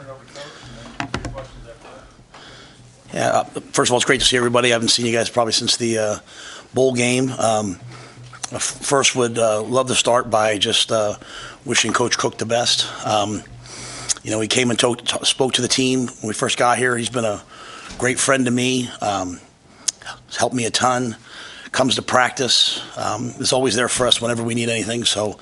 it over to Coach and then a few questions after that. Yeah, first of all, it's great to see everybody. I haven't seen you guys probably since the bowl game. First, would love to start by just wishing Coach Cook the best. He came and spoke to the team when we first got here. He's been a great friend to me. He's helped me a ton. Comes to practice. Is always there for us whenever we need anything. So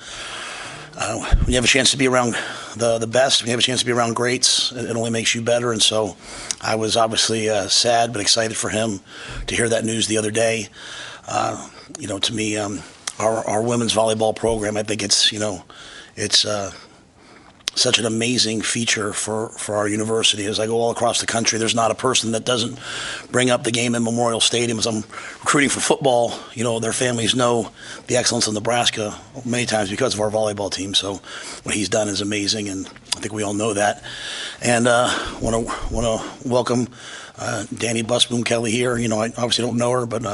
when you have a chance to be around the best, when you have a chance to be around greats, it only makes you better. And so I was obviously sad but excited for him to hear that news the other day. To me, our women's volleyball program, I think it's such an amazing feature for our university. As I go all across the country, there's not a person that doesn't bring up the game in Memorial Stadium. As I'm recruiting for football, their families know the excellence of Nebraska many times because of our volleyball team. So what he's done is amazing, and I think we all know that. And want to welcome Danny Busboom Kelly here. I obviously don't know her, but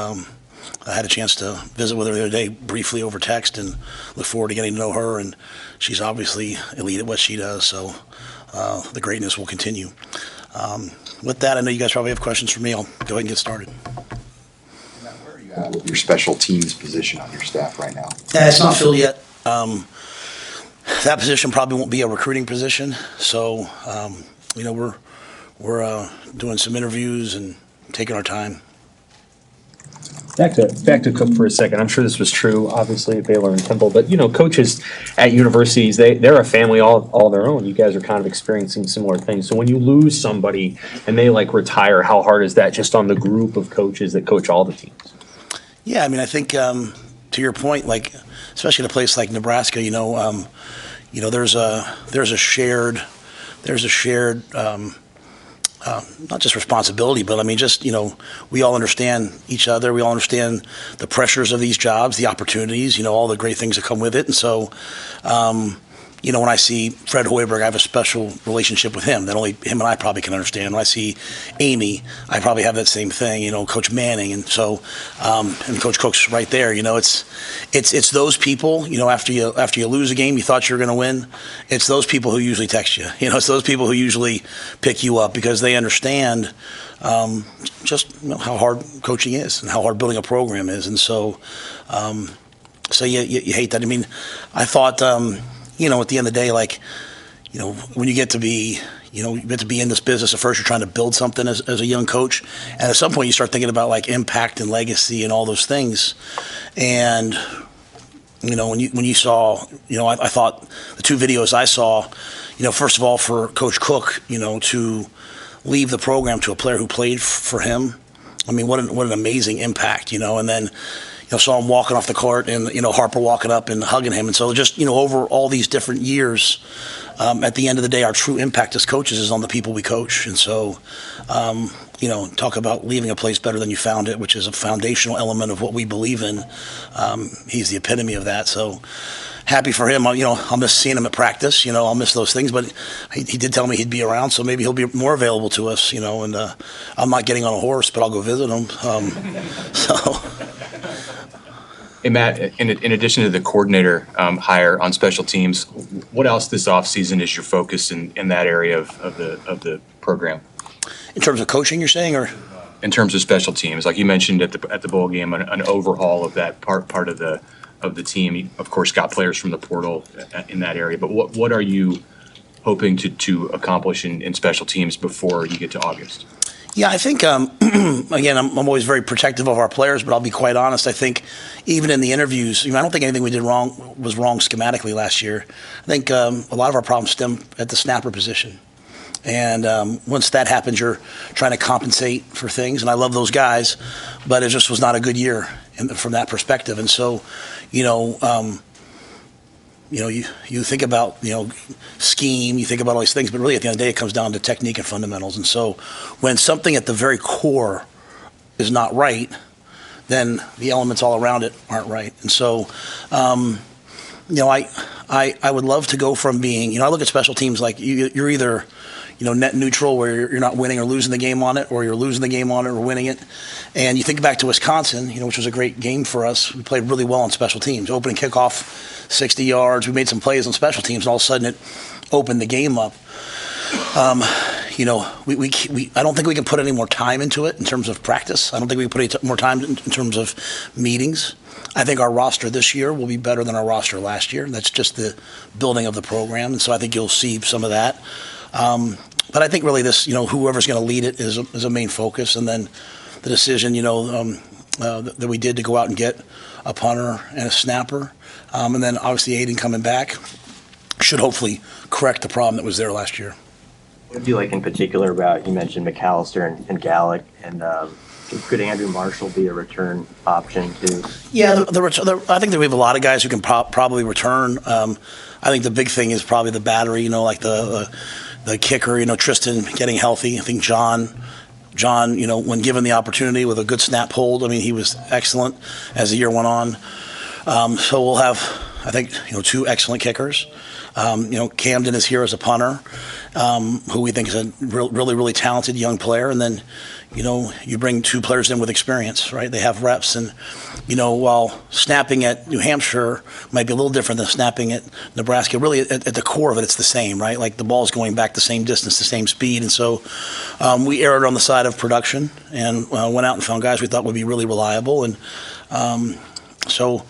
I had a chance to visit with her the other day briefly over text, and look forward to getting to know her. And she's obviously elite at what she does, so the greatness will continue. With that, I know you guys probably have questions for me. I'll go ahead and get started. Matt, where are you at with your special teams position on your staff right now? Yeah, it's not filled yet. That position probably won't be a recruiting position, so we're doing some interviews and taking our time. Back to Cook for a second. I'm sure this was true, obviously, at Baylor and Temple. But, coaches at universities, they're a family all their own. You guys are kind of experiencing similar things. So when you lose somebody and they, retire, how hard is that just on the group of coaches that coach all the teams? Yeah, I think to your point, especially in a place like Nebraska, there's a shared not just responsibility, but we all understand each other. We all understand the pressures of these jobs, the opportunities, all the great things that come with it. And so, when I see Fred Hoiberg, I have a special relationship with him that only him and I probably can understand. When I see Amy, I probably have that same thing, Coach Manning. And so, and Coach Cook's right there, it's those people, after you lose a game, you thought you were going to win. It's those people who usually text you, it's those people who usually pick you up because they understand, how hard coaching is and how hard building a program is. And so, you hate that. I thought, at the end of the day, when you get to be, you get to be in this business, at first you're trying to build something as a young coach. And at some point you start thinking about impact and legacy and all those things. And, when you saw, I thought the two videos I saw, first of all, for Coach Cook, to leave the program to a player who played for him. What an amazing impact, and then, saw him walking off the court and, Harper walking up and hugging him. And so just, over all these different years, at the end of the day, our true impact as coaches is on the people we coach. And so, talk about leaving a place better than you found it, which is a foundational element of what we believe in. He's the epitome of that. So happy for him. I'll miss seeing him at practice. I'll miss those things. But he did tell me he'd be around, so maybe he'll be more available to us, and I'm not getting on a horse, but I'll go visit him. Hey, Matt, in addition to the coordinator hire on special teams, what else this offseason is your focus in that area of the program? In terms of coaching, you're saying, or? In terms of special teams, like you mentioned at the bowl game, an overhaul of that part of the team. You, of course, got players from the portal in that area. But what are you hoping to accomplish in special teams before you get to August? Yeah, I think, again, I'm always very protective of our players, but I'll be quite honest. I think even in the interviews, I don't think anything we did wrong was wrong schematically last year. I think a lot of our problems stem at the snapper position. And once that happens, you're trying to compensate for things. And I love those guys, but it just was not a good year from that perspective. And so, you think about, scheme, you think about all these things, but really at the end of the day, it comes down to technique and fundamentals. And so when something at the very core is not right, then the elements all around it aren't right. And so, I would love to go from being, I look at special teams like you're either, net neutral where you're not winning or losing the game on it, or you're losing the game on it or winning it. And you think back to Wisconsin, which was a great game for us. We played really well on special teams. Opening kickoff, 60 yards. We made some plays on special teams, and all of a sudden it opened the game up. You know, I don't think we can put any more time into it in terms of practice. I don't think we can put any more time in terms of meetings. I think our roster this year will be better than our roster last year. That's just the building of the program, and so I think you'll see some of that. But I think really this, you know, whoever's going to lead it is a main focus, and then the decision, you know, that we did to go out and get a punter and a snapper, and then obviously Aiden coming back should hopefully correct the problem that was there last year. What do you like in particular about, you mentioned McAllister and Gallick, and could Andrew Marshall be a return option too? Yeah, I think that we have a lot of guys who can probably return. I think the big thing is probably the battery, you know, like the kicker, you know, Tristan getting healthy. I think John, you know, when given the opportunity with a good snap hold, I mean, he was excellent as the year went on. So we'll have, I think, you know, 2 excellent kickers. You know, Camden is here as a punter, who we think is a really talented young player. And then, you know, you bring 2 players in with experience, right? They have reps. And, you know, while snapping at New Hampshire might be a little different than snapping at Nebraska, really at the core of it, it's the same, right? Like the ball's going back the same distance, the same speed. And so we erred on the side of production and went out and found guys we thought would be really reliable. And so,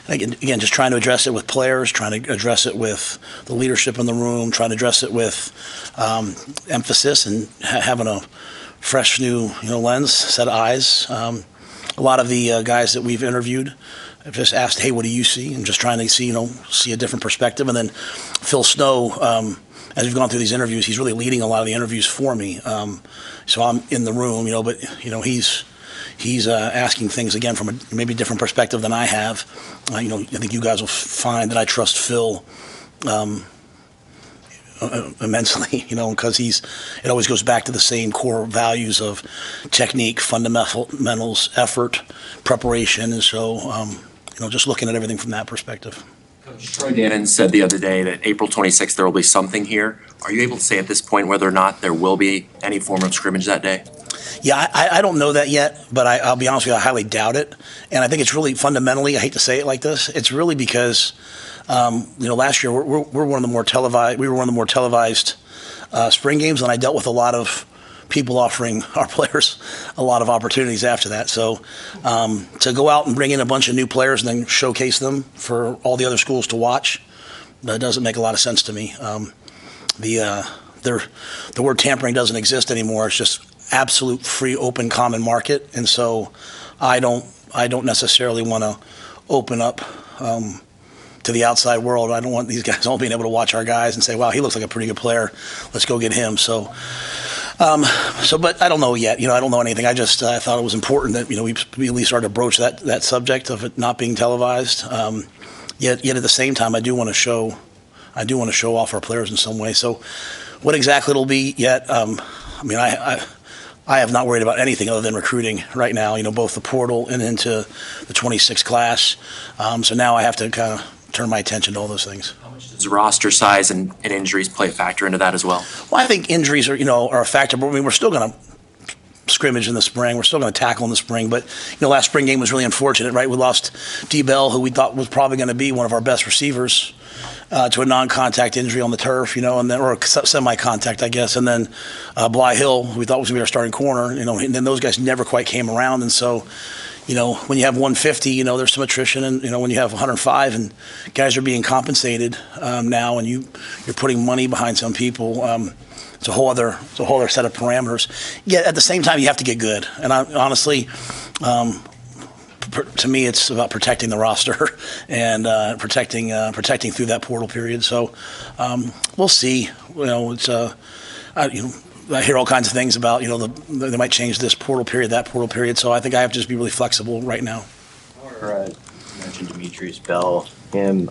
again, just trying to address it with players, trying to address it with the leadership in the room, trying to address it with emphasis and having a fresh new, you know, lens, set of eyes. A lot of the guys that we've interviewed have just asked, hey, what do you see? And just trying to see a different perspective. And then Phil Snow, as we've gone through these interviews, he's really leading a lot of the interviews for me. So I'm in the room, you know, but, you know, he's asking things again from a maybe different perspective than I have. You know, I think you guys will find that I trust Phil immensely. You know, because it always goes back to the same core values of technique, fundamentals, effort, preparation, and so you know, just looking at everything from that perspective. Coach Troy Dannon said the other day that April 26th there will be something here. Are you able to say at this point whether or not there will be any form of scrimmage that day? Yeah, I don't know that yet, but I'll be honest with you, I highly doubt it. And I think it's really fundamentally, I hate to say it like this, it's really because, you know, last year we're one of the more televised, we were one of the more televised spring games, and I dealt with a lot of people offering our players a lot of opportunities after that. So to go out and bring in a bunch of new players and then showcase them for all the other schools to watch, that doesn't make a lot of sense to me. The word tampering doesn't exist anymore. It's just absolute free, open, common market, and so I don't necessarily want to open up to the outside world. I don't want these guys all being able to watch our guys and say, "Wow, he looks like a pretty good player. Let's go get him." So, but I don't know yet. You know, I don't know anything. I thought it was important that, you know, we at least started to broach that subject of it not being televised. Yet at the same time, I do want to show off our players in some way. So, what exactly it'll be yet? I mean, I have not worried about anything other than recruiting right now, you know, both the portal and into the 26 class. So now I have to kind of turn my attention to all those things. How much does roster size and injuries play a factor into that as well? Well, I think injuries are a factor, but I mean, we're still going to scrimmage in the spring. We're still going to tackle in the spring. But, you know, last spring game was really unfortunate, right? We lost D. Bell, who we thought was probably going to be one of our best receivers, to a non-contact injury on the turf, you know, and then, or semi-contact, I guess. And then Bly Hill, who we thought was going to be our starting corner, you know, and then those guys never quite came around. And so, you know, when you have 150, you know, there's some attrition. And, you know, when you have 105 and guys are being compensated now, and you're putting money behind some people, it's a whole other set of parameters. Yet at the same time, you have to get good. And honestly, to me, it's about protecting the roster and protecting through that portal period. So we'll see. You know, it's I hear all kinds of things about, you know, they might change this portal period, that portal period. So I think I have to just be really flexible right now. You mentioned Demitrius Bell, him,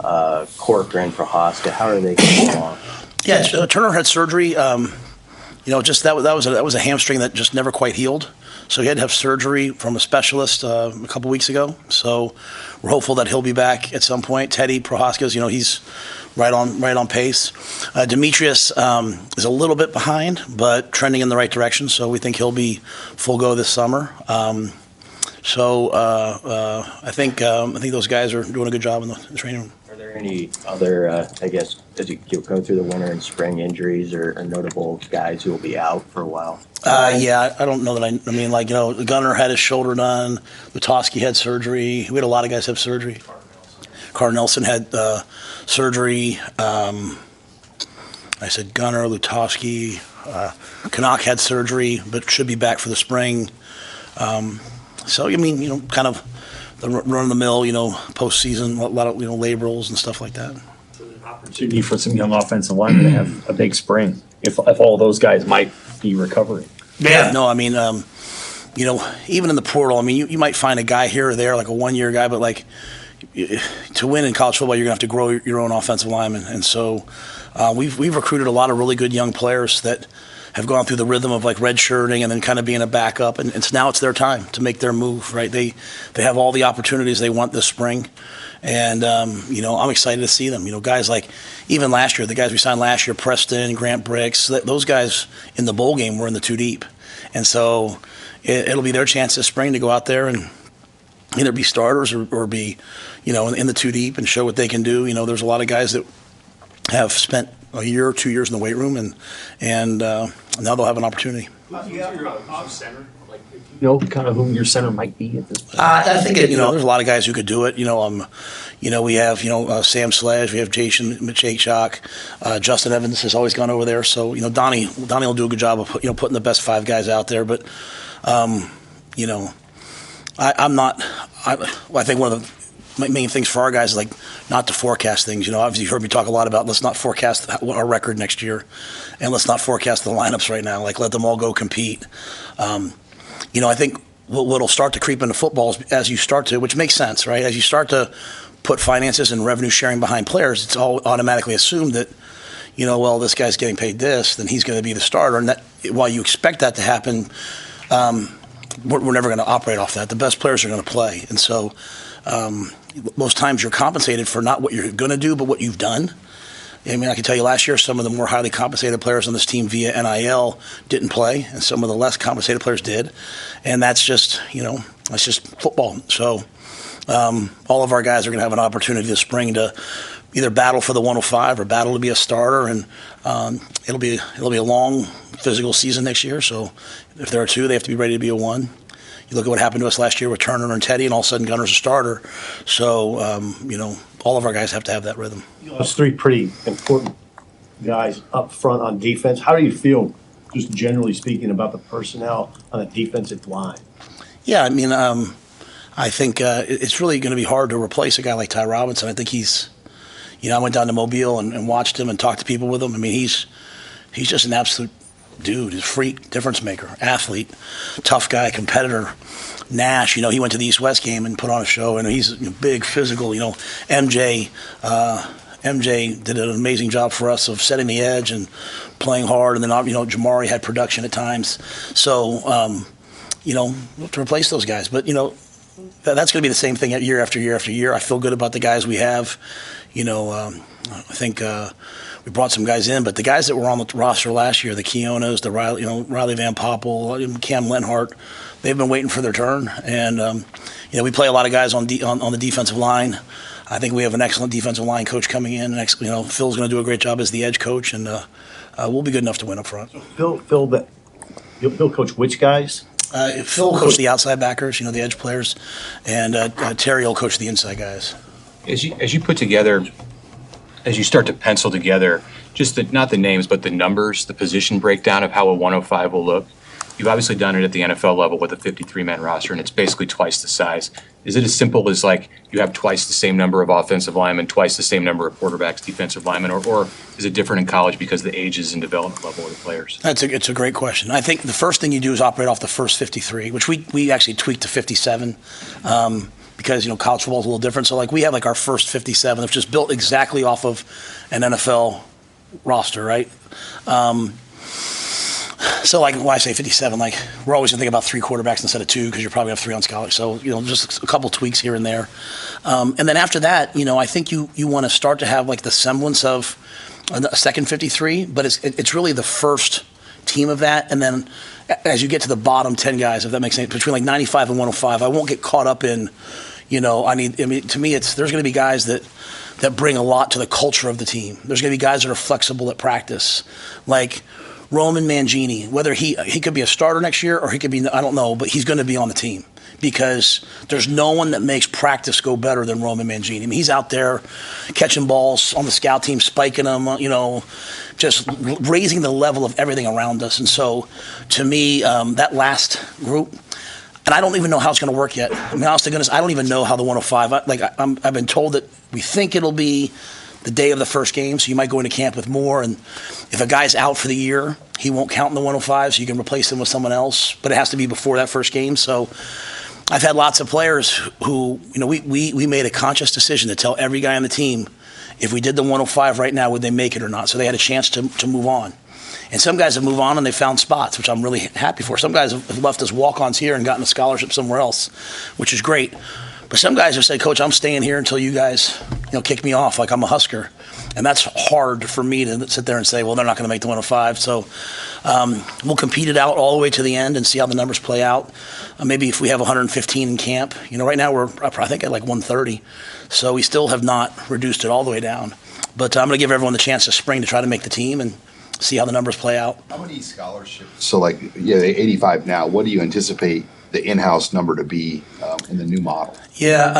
Corcoran for Husker. How are they getting along? Yeah, Turner had surgery. You know, just that was a hamstring that just never quite healed. So he had to have surgery from a specialist a couple weeks ago. So we're hopeful that he'll be back at some point. Teddy Prohaskis, you know, he's right on pace. Demetrius is a little bit behind, but trending in the right direction. So we think he'll be full go this summer. I think those guys are doing a good job in the training room. Are there any other, I guess, as you go through the winter and spring injuries or notable guys who will be out for a while? Yeah, I don't know that I mean, like, Gunner had his shoulder done. Lutoski had surgery. We had a lot of guys have surgery. Carter Nelson had surgery. I said Gunner, Lutoski. Canuck had surgery, but should be back for the spring. So, I mean, kind of the run-of-the-mill, postseason, a lot of, laborals and stuff like that. Opportunity for some young offensive linemen to have a big spring, if all those guys might be recovering. Yeah, no, I mean, even in the portal, I mean, you might find a guy here or there, like a one-year guy, but like to win in college football, you're gonna have to grow your own offensive lineman, and so we've recruited a lot of really good young players that have gone through the rhythm of like redshirting and then kind of being a backup, and now it's their time to make their move, right? They have all the opportunities they want this spring, and I'm excited to see them. Guys like even last year, the guys we signed last year, Preston, Grant Bricks, those guys in the bowl game were in the two deep, and so it'll be their chance this spring to go out there and either be starters or be, in the two deep and show what they can do. There's a lot of guys that have spent a year or 2 years in the weight room, and now they'll have an opportunity. Kind of who your center might be at this point. I think there's a lot of guys who could do it. We have Sam Sledge, we have Jason Machachak, Justin Evans has always gone over there. So Donnie will do a good job of putting the best five guys out there. But I'm not. I think one of the main things for our guys is like not to forecast things. Obviously you heard me talk a lot about let's not forecast our record next year, and let's not forecast the lineups right now. Like let them all go compete. I think what'll start to creep into football is as you start to, which makes sense, right? As you start to put finances and revenue sharing behind players, it's all automatically assumed that, this guy's getting paid this, then he's going to be the starter. And that, while you expect that to happen, we're never going to operate off that. The best players are going to play. And so most times you're compensated for not what you're going to do, but what you've done. I mean, I can tell you last year, some of the more highly compensated players on this team via NIL didn't play, and some of the less compensated players did. And that's just, that's just football. So all of our guys are going to have an opportunity this spring to either battle for the 105 or battle to be a starter. And it'll be a long physical season next year. So if there are two, they have to be ready to be a one. You look at what happened to us last year with Turner and Teddy, and all of a sudden Gunner's a starter. So, all of our guys have to have that rhythm. Those three pretty important guys up front on defense. How do you feel, just generally speaking, about the personnel on the defensive line? Yeah, I mean, I think it's really going to be hard to replace a guy like Ty Robinson. I think he's, I went down to Mobile and watched him and talked to people with him. I mean, he's just an absolute dude, he's a freak, difference maker, athlete, tough guy, competitor. Nash, he went to the East-West game and put on a show, and he's big, physical. MJ did an amazing job for us of setting the edge and playing hard, and then Jamari had production at times. So, we have to replace those guys, but that's going to be the same thing year after year after year. I feel good about the guys we have. I think we brought some guys in, but the guys that were on the roster last year, the Keonas, the Riley Van Poppel, Cam Lenhart, they've been waiting for their turn. And we play a lot of guys on the defensive line. I think we have an excellent defensive line coach coming in. Phil's going to do a great job as the edge coach, and we'll be good enough to win up front. Phil, you'll coach which guys? Phil will coach the outside backers, the edge players, and Terry will coach the inside guys. As you put together, as you start to pencil together, just not the names, but the numbers, the position breakdown of how a 105 will look, you've obviously done it at the NFL level with a 53-man roster, and it's basically twice the size. Is it as simple as like you have twice the same number of offensive linemen, twice the same number of quarterbacks, defensive linemen, or is it different in college because of the ages and development level of the players? It's a great question. I think the first thing you do is operate off the first 53, which we actually tweaked to 57 because college football is a little different. So like we have like our first 57, which is built exactly off of an NFL roster, right? So like when I say 57, like we're always gonna think about 3 quarterbacks instead of 2 because you probably have 3 on scholarship. So just a couple tweaks here and there, and then after that, I think you want to start to have like the semblance of a second 53, but it's really the first team of that, and then as you get to the bottom 10 guys, if that makes sense, between like 95 and 105, I won't get caught up in, to me there's going to be guys that that bring a lot to the culture of the team. There's going to be guys that are flexible at practice, like Roman Mangini. Whether he could be a starter next year or he could be, I don't know, but he's going to be on the team because there's no one that makes practice go better than Roman Mangini. I mean, he's out there catching balls on the scout team, spiking them, just raising the level of everything around us. And so, to me, that last group, and I don't even know how it's going to work yet. I mean, honest to goodness, I don't even know how the 105. I've been told that we think it'll be the day of the first game, so you might go into camp with more. And if a guy's out for the year, he won't count in the 105, so you can replace him with someone else. But it has to be before that first game. So I've had lots of players who, we made a conscious decision to tell every guy on the team, if we did the 105 right now, would they make it or not? So they had a chance to move on. And some guys have moved on and they found spots, which I'm really happy for. Some guys have left as walk-ons here and gotten a scholarship somewhere else, which is great. But some guys have said, Coach, I'm staying here until you guys, kick me off like I'm a Husker. And that's hard for me to sit there and say, well, they're not going to make the 105. So we'll compete it out all the way to the end and see how the numbers play out. Maybe if we have 115 in camp. Right now we're, I think, at like 130. So we still have not reduced it all the way down. But I'm going to give everyone the chance this spring to try to make the team and see how the numbers play out. How many scholarships? So, the 85 now, what do you anticipate the in-house number to be in the new model? Yeah,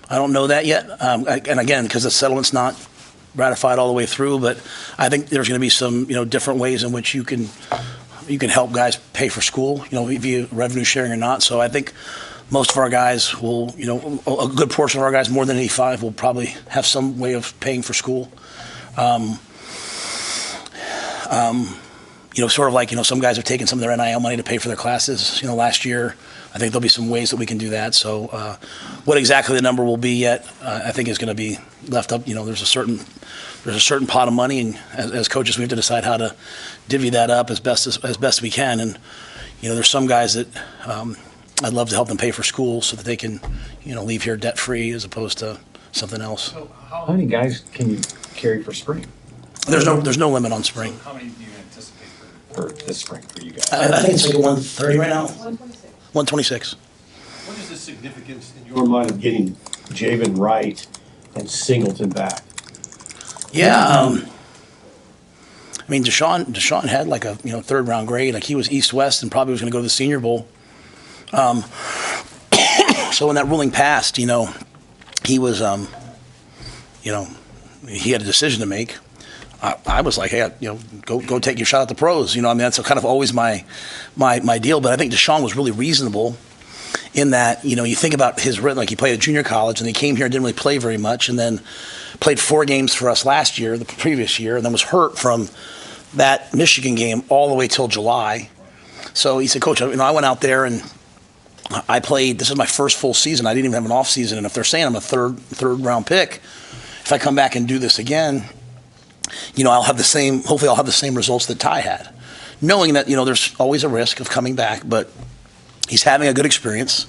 I don't know that yet. And again, because the settlement's not ratified all the way through, but I think there's going to be some, different ways in which you can help guys pay for school, via revenue sharing or not. So I think most of our guys will, a good portion of our guys, more than 85, will probably have some way of paying for school. Sort of like, some guys have taken some of their NIL money to pay for their classes, last year. I think there'll be some ways that we can do that. So what exactly the number will be yet, I think is going to be left up. There's a certain pot of money, and as coaches, we have to decide how to divvy that up as best we can. And, there's some guys that I'd love to help them pay for school so that they can, leave here debt-free as opposed to something else. So How many guys can you carry for spring? There's no limit on spring. how many do you anticipate For this spring for you guys? I think it's like 130 right now. 126. What is the significance in your mind of getting Javin, Wright, and Singleton back? Yeah. Deshaun had like a third round grade. Like he was East-West and probably was going to go to the Senior Bowl. So when that ruling passed, he was, he had a decision to make. I was like, hey, go take your shot at the pros. That's kind of always my deal. But I think Deshaun was really reasonable in that, you think about his rhythm. Like he played at junior college and he came here and didn't really play very much, and then played 4 games for us last year, the previous year, and then was hurt from that Michigan game all the way till July. So he said, Coach, I went out there and I played. This is my first full season. I didn't even have an off season, and if they're saying I'm a third round pick, if I come back and do this again, I'll have the same. Hopefully, I'll have the same results that Ty had, knowing that there's always a risk of coming back. But he's having a good experience.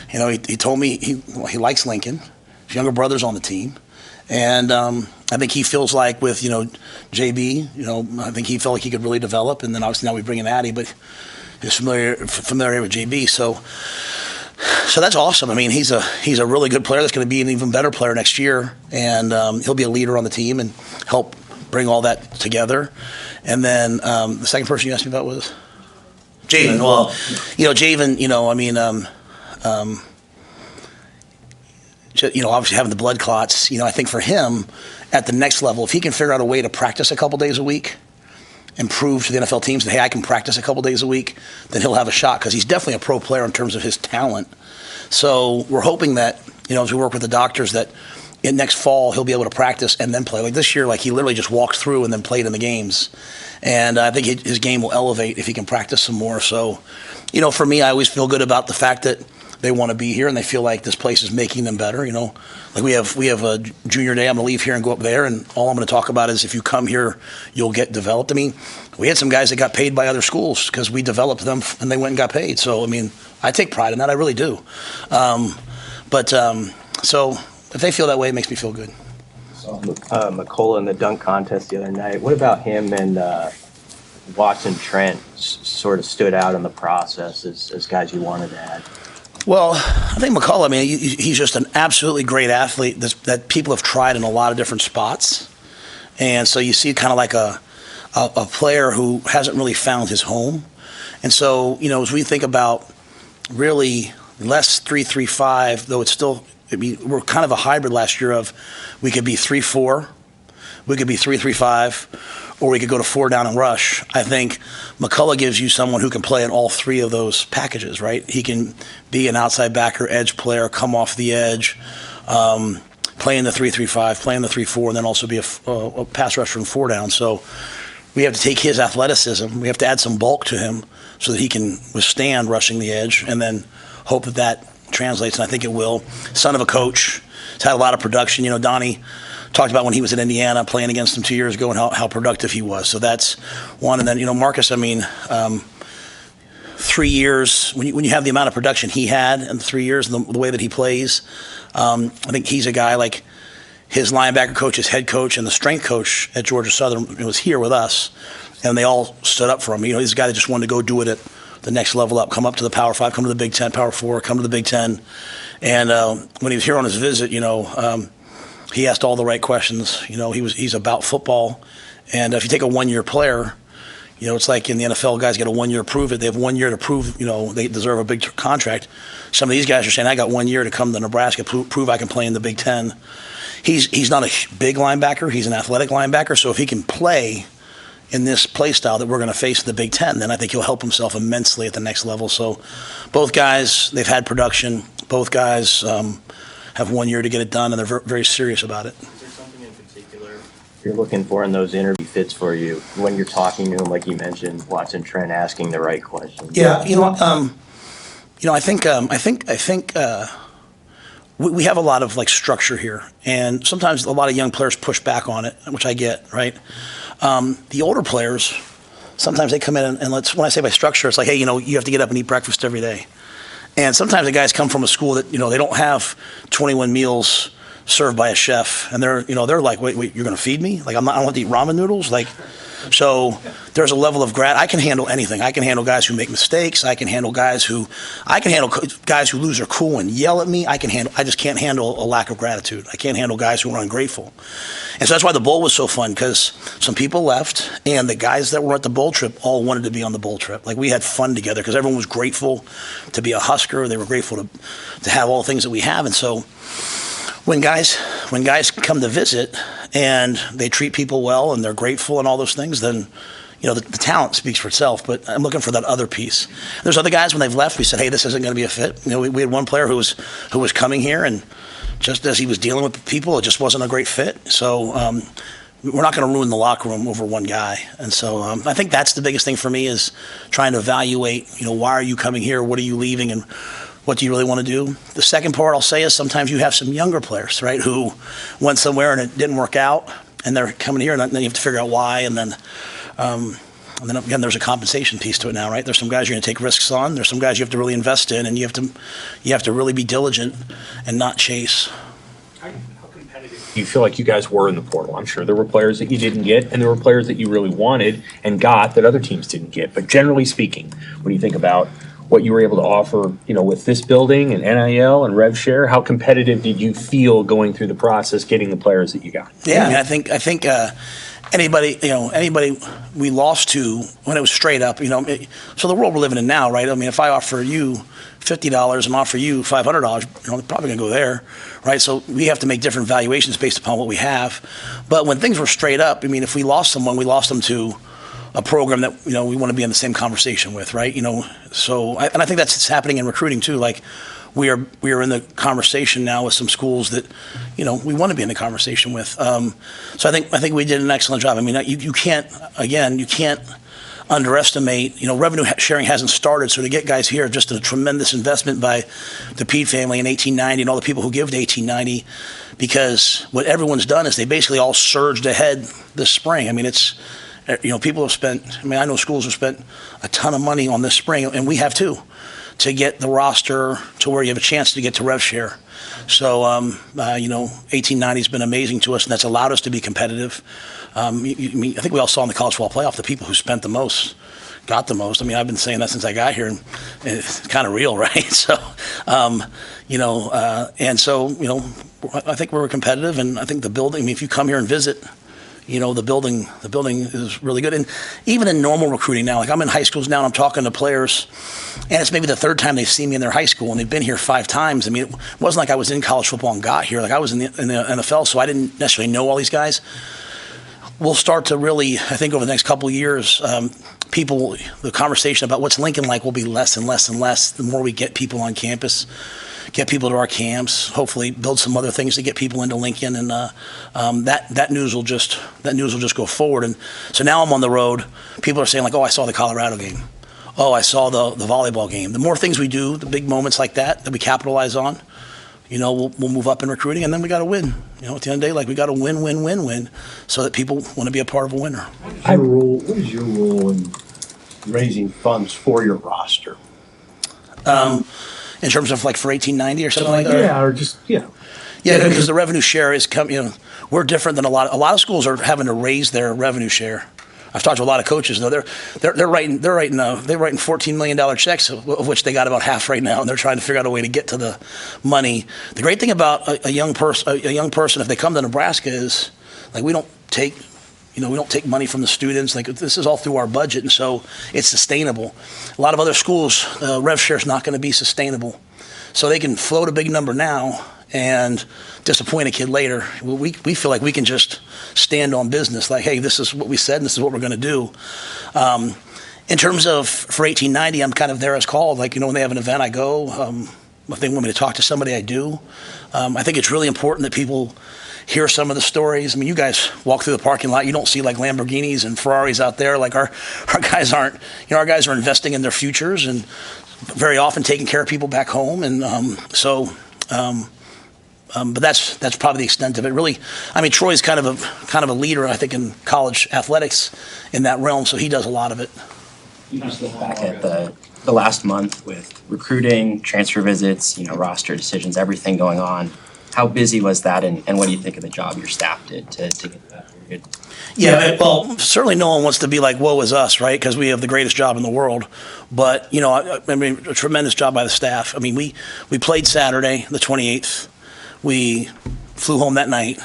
He told me he likes Lincoln. His younger brother's on the team, and I think he feels like with JB. I think he felt like he could really develop. And then obviously now we bring in Addy, but his familiar with JB. So that's awesome. He's a really good player that's going to be an even better player next year, and he'll be a leader on the team and help bring all that together. And then the second person you asked me about was Javin. Well, Javin, obviously having the blood clots, I think for him at the next level, if he can figure out a way to practice a couple days a week and prove to the NFL teams that, hey, I can practice a couple days a week, then he'll have a shot because he's definitely a pro player in terms of his talent. So we're hoping that, as we work with the doctors, that in next fall he'll be able to practice and then play. Like this year, he literally just walked through and then played in the games. And I think his game will elevate if he can practice some more. So, for me, I always feel good about the fact that they want to be here and they feel like this place is making them better. Like we have a junior day. I'm going to leave here and go up there, and all I'm going to talk about is if you come here, you'll get developed. We had some guys that got paid by other schools because we developed them and they went and got paid. So, I take pride in that. I really do. So if they feel that way, it makes me feel good. McCullough in the dunk contest the other night. What about him and Watson Trent sort of stood out in the process as guys you wanted to add? Well, I think McCullough, I mean, he's just an absolutely great athlete that people have tried in a lot of different spots. And so you see kind of like a player who hasn't really found his home. And so, as we think about really less 3-3-5, though it's still, we're kind of a hybrid last year of we could be 3-4, we could be 3-3-5, or we could go to 4 down and rush. I think McCullough gives you someone who can play in all three of those packages, right? He can be an outside backer, edge player, come off the edge, play in the 3-3-5, play in the 3-4, and then also be a pass rusher from 4 down. So we have to take his athleticism, we have to add some bulk to him so that he can withstand rushing the edge, and then hope that translates, and I think it will. Son of a coach, he's had a lot of production. Donnie talked about when he was in Indiana playing against him 2 years ago and how productive he was. So that's one. And then, Marcus, 3 years, when you have the amount of production he had in 3 years and the way that he plays, I think he's a guy like his linebacker coach, his head coach, and the strength coach at Georgia Southern was here with us, and they all stood up for him. He's a guy that just wanted to go do it at the next level up, come up to the Power 5, come to the Big 10, Power 4, come to the Big 10. And when he was here on his visit, he asked all the right questions. He's about football. And if you take a one-year player, it's like in the NFL, guys get a 1 year to prove it. They have 1 year to prove, they deserve a big contract. Some of these guys are saying, I got 1 year to come to Nebraska, prove I can play in the Big 10. He's not a big linebacker. He's an athletic linebacker. So if he can play in this play style that we're going to face in the Big 10, then I think he'll help himself immensely at the next level. So both guys, they've had production. Both guys have 1 year to get it done, and they're very serious about it. Is there something in particular you're looking for in those interview fits for you when you're talking to him, like you mentioned, watching Trent asking the right questions? Yeah, I think we have a lot of structure here, and sometimes a lot of young players push back on it, which I get, right? The older players, sometimes they come in and when I say by structure, it's like, hey, you have to get up and eat breakfast every day. And sometimes the guys come from a school that, they don't have 21 meals served by a chef, and they're like, wait, you're going to feed me? I don't want to eat ramen noodles? So there's a level of I can handle anything. I can handle guys who make mistakes. I can handle guys who lose their cool and yell at me. I just can't handle a lack of gratitude. I can't handle guys who are ungrateful. And so that's why the bowl was so fun, because some people left, and the guys that were at the bowl trip all wanted to be on the bowl trip. We had fun together because everyone was grateful to be a Husker. They were grateful to have all the things that we have. And so when guys come to visit and they treat people well and they're grateful and all those things, then the talent speaks for itself. But I'm looking for that other piece. There's other guys when they've left, we said, hey, this isn't going to be a fit. We had one player who was coming here, and just as he was dealing with people, it just wasn't a great fit. So we're not going to ruin the locker room over one guy. And so I think that's the biggest thing for me, is trying to evaluate, why are you coming here? What are you leaving? And what do you really want to do? The second part I'll say is sometimes you have some younger players, right, who went somewhere and it didn't work out, and they're coming here, and then you have to figure out why. And then again, there's a compensation piece to it now, right? There's some guys you're going to take risks on. There's some guys you have to really invest in, and you have to really be diligent and not chase. How competitive do you feel like you guys were in the portal? I'm sure there were players that you didn't get, and there were players that you really wanted and got that other teams didn't get. But generally speaking, when you think about what you were able to offer, with this building and NIL and rev share, how competitive did you feel going through the process, getting the players that you got? Yeah, I think anybody we lost to when it was straight up, so the world we're living in now, right? If I offer you $50 and offer you $500, they're probably going to go there, right? So we have to make different valuations based upon what we have. But when things were straight up, if we lost someone, we lost them to a program that we want to be in the same conversation with, right? So I think that's happening in recruiting too. We are in the conversation now with some schools that we want to be in the conversation with. So I think we did an excellent job. You can't underestimate. Revenue sharing hasn't started, so to get guys here, just a tremendous investment by the Pede family in 1890 and all the people who give to 1890. Because what everyone's done is they basically all surged ahead this spring. People have spent, I know schools have spent a ton of money on this spring, and we have too, to get the roster to where you have a chance to get to rev share. So, 1890 has been amazing to us, and that's allowed us to be competitive. I think we all saw in the college football playoff the people who spent the most got the most. I mean, I've been saying that since I got here, and it's kind of real, right? So, and so, I think we're competitive, and I think the building, I mean, if you come here and visit, the building is really good. And even in normal recruiting now, like I'm in high schools now and I'm talking to players, and it's maybe the third time they've seen me in their high school, and they've been here 5 times. I mean, it wasn't like I was in college football and got here. Like I was in the NFL, so I didn't necessarily know all these guys. We'll start to really, I think over the next couple of years, the conversation about what's Lincoln like will be less and less and less the more we get people on campus, get people to our camps, hopefully build some other things to get people into Lincoln, and that news will just go forward. And so now I'm on the road. People are saying like, oh, I saw the Colorado game. Oh, I saw the volleyball game. The more things we do, the big moments like that we capitalize on, we'll move up in recruiting, and then we got to win. At the end of the day, like we got to win, so that people want to be a part of a winner. What is your role in raising funds for your roster? In terms of like for 1890 or something like that? Yeah, or just, Yeah, because the revenue share is we're different than a lot of schools are having to raise their revenue share. I've talked to a lot of coaches. They're writing $14 million checks, of which they got about half right now, and they're trying to figure out a way to get to the money. The great thing about a young person, if they come to Nebraska, is like we don't take money from the students. Like this is all through our budget, and so it's sustainable. A lot of other schools, rev share is not going to be sustainable, so they can float a big number now and disappoint a kid later. We feel like we can just stand on business, like, hey, this is what we said, and this is what we're going to do. In terms of for 1890, I'm kind of there as called. Like, when they have an event, I go. If they want me to talk to somebody, I do. I think it's really important that people hear some of the stories. I mean, you guys walk through the parking lot, you don't see like Lamborghinis and Ferraris out there. Like our guys aren't, our guys are investing in their futures and very often taking care of people back home. And but that's probably the extent of it. Really, I mean, Troy's kind of a leader, I think, in college athletics in that realm, so he does a lot of it. You just look back at the last month with recruiting, transfer visits, roster decisions, everything going on. How busy was that, and what do you think of the job your staff did to get to that period? Yeah, well, certainly no one wants to be like, woe is us, right? Because we have the greatest job in the world. But, I mean, a tremendous job by the staff. I mean, we played Saturday, the 28th. We flew home that night.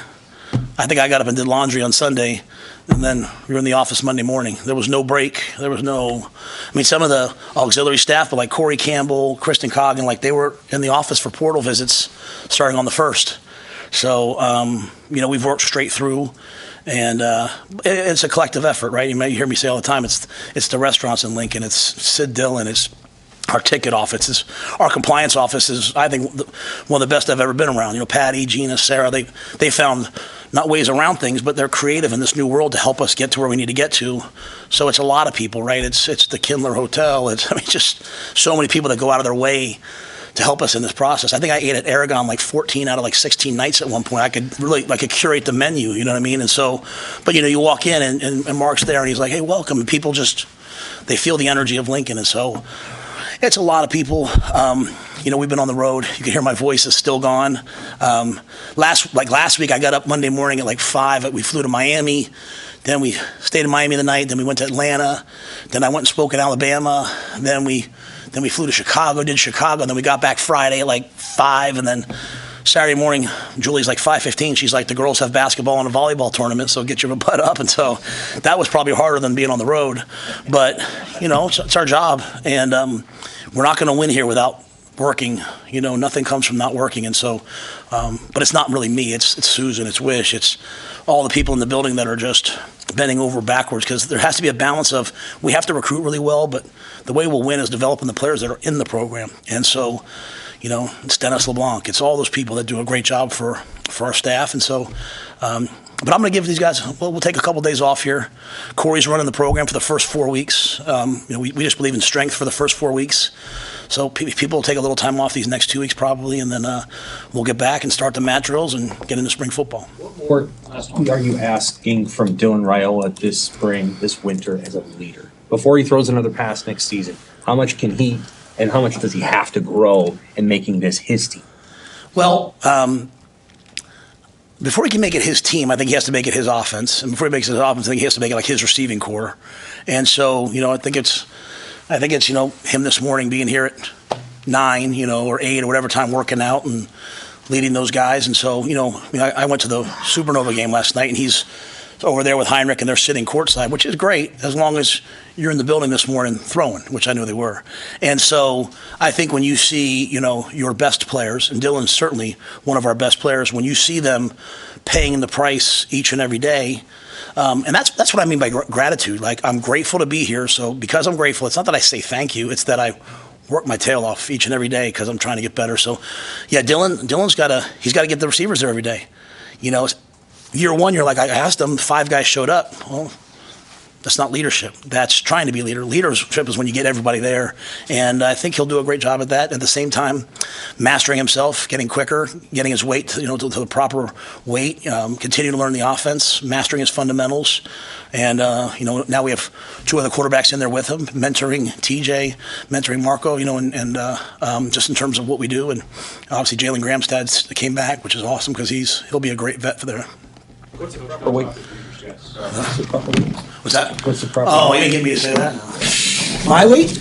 I think I got up and did laundry on Sunday, and then we were in the office Monday morning. There was no break. There was no, I mean, some of the auxiliary staff, but like Corey Campbell, Kristen Coggan, like they were in the office for portal visits starting on the 1st. So, we've worked straight through, and it's a collective effort, right? You hear me say all the time, it's the restaurants in Lincoln, it's Sid Dillon, it's our ticket office, our compliance office is, I think, one of the best I've ever been around. Patty, Gina, Sarah, they found not ways around things, but they're creative in this new world to help us get to where we need to get to. So it's a lot of people, right? It's the Kindler Hotel. It's, just so many people that go out of their way to help us in this process. I think I ate at Aragon like 14 out of like 16 nights at one point. I could curate the menu, you know what I mean? And so, but you walk in and Mark's there and he's like, hey, welcome. And people they feel the energy of Lincoln. And so, it's a lot of people. We've been on the road. You can hear my voice is still gone. Last week, I got up Monday morning at like 5. We flew to Miami. Then we stayed in Miami the night. Then we went to Atlanta. Then I went and spoke in Alabama. Then we flew to Chicago, did Chicago. And then we got back Friday at like 5. And then Saturday morning, Julie's like 5:15. She's like, the girls have basketball and a volleyball tournament, so get your butt up. And so that was probably harder than being on the road. But, it's our job. And we're not going to win here without working. Nothing comes from not working. And so, but it's not really me. It's Susan, it's Wish, it's all the people in the building that are just bending over backwards, because there has to be a balance of, we have to recruit really well, but the way we'll win is developing the players that are in the program. And so, it's Dennis LeBlanc. It's all those people that do a great job for our staff. And so, but I'm going to give these guys, we'll take a couple days off here. Corey's running the program for the first 4 weeks. We just believe in strength for the first 4 weeks. So people will take a little time off these next 2 weeks probably, and then we'll get back and start the mat drills and get into spring football. What more are you asking from Dylan Raiola this winter as a leader? Before he throws another pass next season, how much can he and how much does he have to grow in making this his team? Well, before he can make it his team, I think he has to make it his offense. And before he makes it his offense, I think he has to make it like his receiving core. And so, I think it's, him this morning being here at 9, or 8 or whatever time working out and leading those guys. And so, I went to the Supernova game last night and he's over there with Heinrich and they're sitting courtside, which is great as long as you're in the building this morning throwing, which I knew they were. And so I think when you see, your best players, and Dylan's certainly one of our best players, when you see them paying the price each and every day, and that's what I mean by gratitude. Like, I'm grateful to be here. So because I'm grateful, it's not that I say thank you, it's that I work my tail off each and every day because I'm trying to get better. So yeah, Dylan's got to get the receivers there every day. Year one, you're like, I asked them, 5 guys showed up. Well, that's not leadership. That's trying to be leader. Leadership is when you get everybody there. And I think he'll do a great job at that. At the same time, mastering himself, getting quicker, getting his weight, to the proper weight, continue to learn the offense, mastering his fundamentals. And, now we have 2 other quarterbacks in there with him, mentoring TJ, mentoring Marco, and just in terms of what we do. And obviously Jalen Gramstad came back, which is awesome because he'll be a great vet for there. What's the proper weight? What's that? What's the proper? Oh, you didn't get me to say that. My weight?